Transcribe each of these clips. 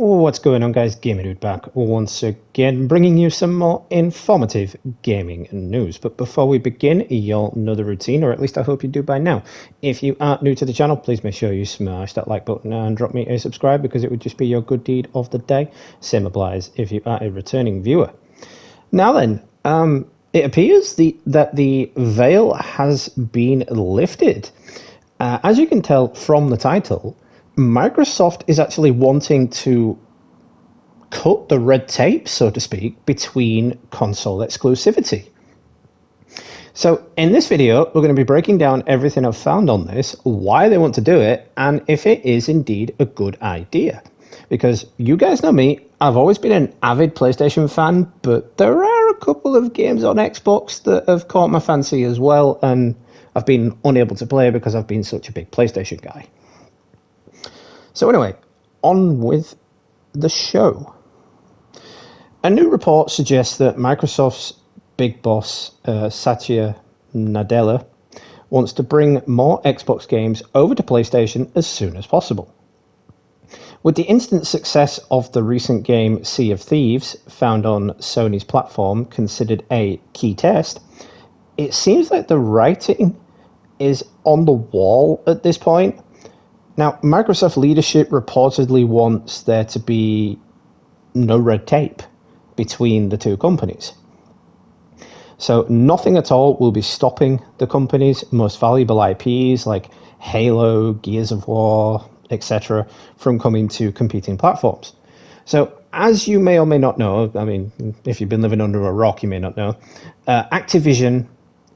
What's going on, guys? Gamer Dude back once again, bringing you some more informative gaming news. But before we begin, you'll know the routine, or at least I hope you do by now. If you are new to the channel, please make sure you smash that like button and drop me a subscribe, because it would just be your good deed of the day. Same applies if you are a returning viewer. Now then, it appears that the veil has been lifted. As you can tell from the title, Microsoft is actually wanting to cut the red tape, so to speak, between console exclusivity. So in this video, we're going to be breaking down everything I've found on this, why they want to do it, and if it is indeed a good idea. Because you guys know me, I've always been an avid PlayStation fan, but there are a couple of games on Xbox that have caught my fancy as well, and I've been unable to play because I've been such a big PlayStation guy. So anyway, on with the show. A new report suggests that Microsoft's big boss, Satya Nadella, wants to bring more Xbox games over to PlayStation as soon as possible. With the instant success of the recent game Sea of Thieves, found on Sony's platform, considered a key test, it seems like the writing is on the wall at this point. Now, Microsoft leadership reportedly wants there to be no red tape between the two companies. So nothing at all will be stopping the company's most valuable IPs like Halo, Gears of War, etc. from coming to competing platforms. So as you may or may not know, I mean, if you've been living under a rock, you may not know, Activision,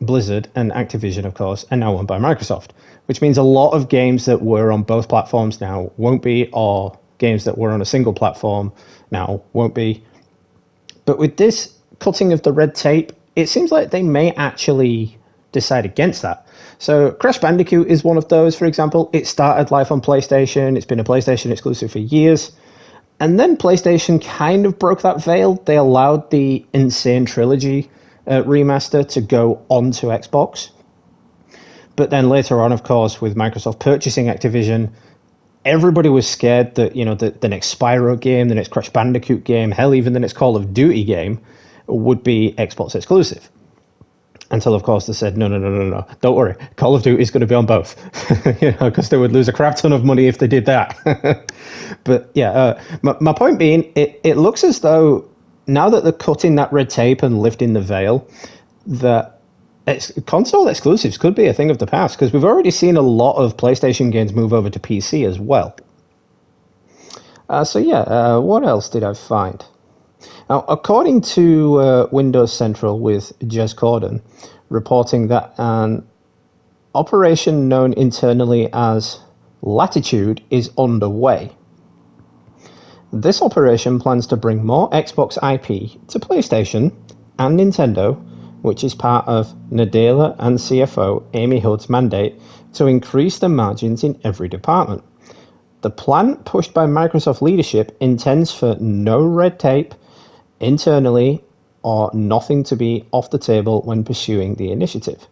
Blizzard and Activision, of course, are now owned by Microsoft, which means a lot of games that were on both platforms now won't be, or games that were on a single platform now won't be. But with this cutting of the red tape, it seems like they may actually decide against that. So Crash Bandicoot is one of those, for example. It started life on PlayStation. It's been a PlayStation exclusive for years. And then PlayStation kind of broke that veil. They allowed the Insane Trilogy remaster to go onto Xbox. But then later on, of course, with Microsoft purchasing Activision, everybody was scared that, you know, the next Spyro game, the next Crash Bandicoot game, hell, even the next Call of Duty game would be Xbox exclusive. Until, of course, they said, no, don't worry, Call of Duty is going to be on both, you know, because they would lose a crap ton of money if they did that. But yeah, my point being, it looks as though now that they're cutting that red tape and lifting the veil, that console exclusives could be a thing of the past, because we've already seen a lot of PlayStation games move over to PC as well. So yeah, what else did I find? Now, according to Windows Central with Jez Corden, reporting that an operation known internally as Latitude is underway. This operation plans to bring more Xbox IP to PlayStation and Nintendo, which is part of Nadella and CFO Amy Hood's mandate to increase the margins in every department. The plan pushed by Microsoft leadership intends for no red tape internally or nothing to be off the table when pursuing the initiative.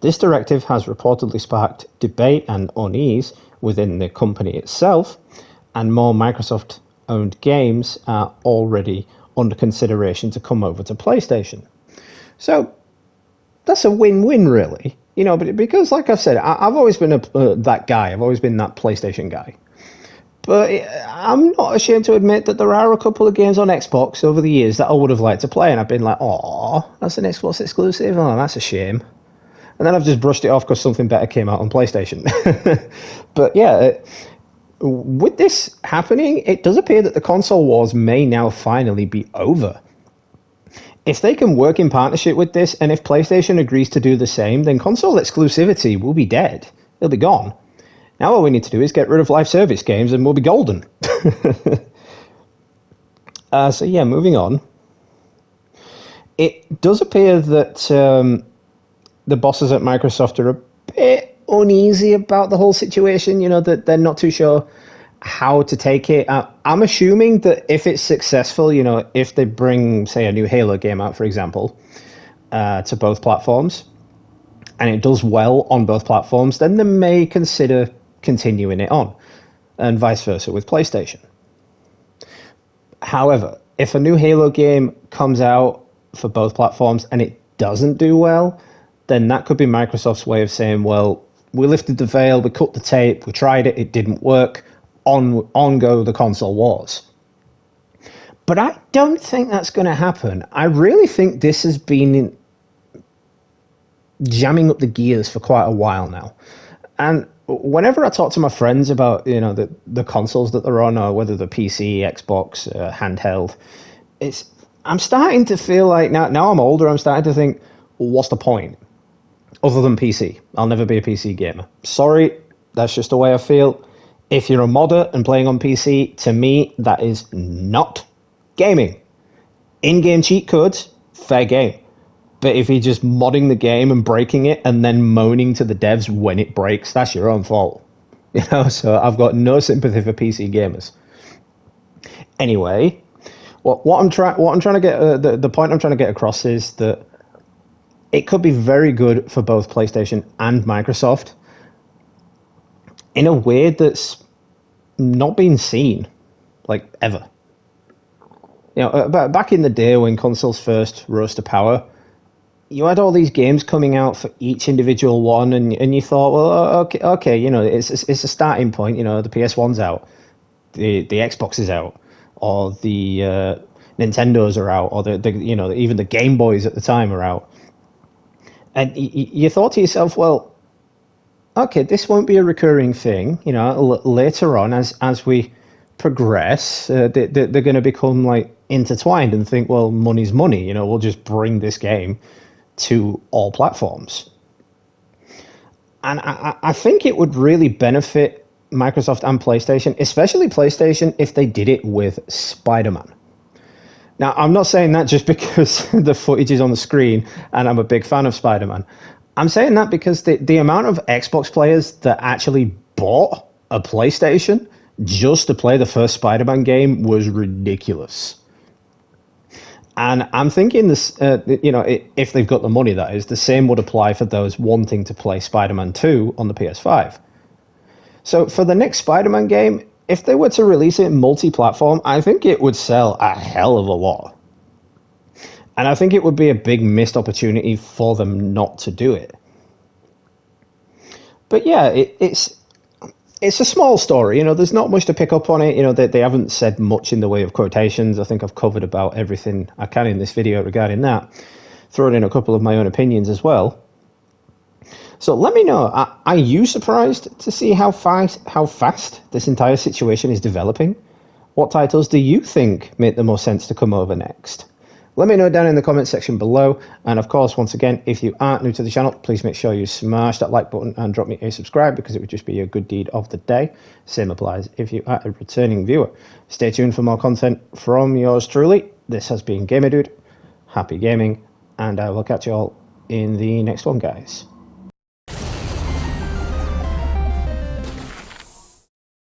This directive has reportedly sparked debate and unease within the company itself, and more Microsoft-owned games are already under consideration to come over to PlayStation. So that's a win-win, really, you know. But because, like I've said, I've always been that guy. I've always been that PlayStation guy. But I'm not ashamed to admit that there are a couple of games on Xbox over the years that I would have liked to play, and I've been like, "Oh, that's an Xbox exclusive. Oh, that's a shame." And then I've just brushed it off because something better came out on PlayStation. But yeah, with this happening, it does appear that the console wars may now finally be over. If they can work in partnership with this, and if PlayStation agrees to do the same, then console exclusivity will be dead. It'll be gone. Now all we need to do is get rid of live service games and we'll be golden. So yeah, moving on. It does appear that the bosses at Microsoft are a bit uneasy about the whole situation, you know, that they're not too sure how to take it. I'm assuming that if it's successful, you know, if they bring, say, a new Halo game out, for example, to both platforms, and it does well on both platforms, then they may consider continuing it on, and vice versa with PlayStation. However, if a new Halo game comes out for both platforms and it doesn't do well, then that could be Microsoft's way of saying, well, we lifted the veil, we cut the tape, we tried it, it didn't work, on go the console wars. But I don't think that's going to happen. I really think this has been jamming up the gears for quite a while now. And whenever I talk to my friends about, the consoles that they're on, or whether they're PC, Xbox, handheld, I'm starting to feel like now I'm older, I'm starting to think, well, what's the point? Other than PC. I'll never be a PC gamer. Sorry, that's just the way I feel. If you're a modder and playing on PC, to me, that is not gaming. In-game cheat codes, fair game. But if you're just modding the game and breaking it and then moaning to the devs when it breaks, that's your own fault. So I've got no sympathy for PC gamers. Anyway, what I'm trying to get the point I'm trying to get across is that it could be very good for both PlayStation and Microsoft in a way that's not been seen, like, ever. Back in the day when consoles first rose to power, you had all these games coming out for each individual one, and you thought, well, okay, it's a starting point. The PS1's out, the Xbox is out, or the Nintendos are out, or the even the Game Boys at the time are out, and you thought to yourself, well, okay, this won't be a recurring thing. Later on, as we progress, they're going to become like intertwined and think, well, money's money. We'll just bring this game to all platforms. And I think it would really benefit Microsoft and PlayStation, especially PlayStation, if they did it with Spider-Man. Now, I'm not saying that just because the footage is on the screen and I'm a big fan of Spider-Man. I'm saying that because the amount of Xbox players that actually bought a PlayStation just to play the first Spider-Man game was ridiculous. And I'm thinking this, if they've got the money, that is, the same would apply for those wanting to play Spider-Man 2 on the PS5. So for the next Spider-Man game, if they were to release it multi-platform, I think it would sell a hell of a lot. And I think it would be a big missed opportunity for them not to do it. But yeah, it's a small story. There's not much to pick up on it. They haven't said much in the way of quotations. I think I've covered about everything I can in this video regarding that. Thrown in a couple of my own opinions as well. So let me know, are you surprised to see how fast this entire situation is developing? What titles do you think make the most sense to come over next? Let me know down in the comment section below. And of course, once again, if you are new to the channel, please make sure you smash that like button and drop me a subscribe, because it would just be a good deed of the day. Same applies if you are a returning viewer. Stay tuned for more content from yours truly. This has been Gamer Dude. Happy gaming, and I will catch you all in the next one, guys.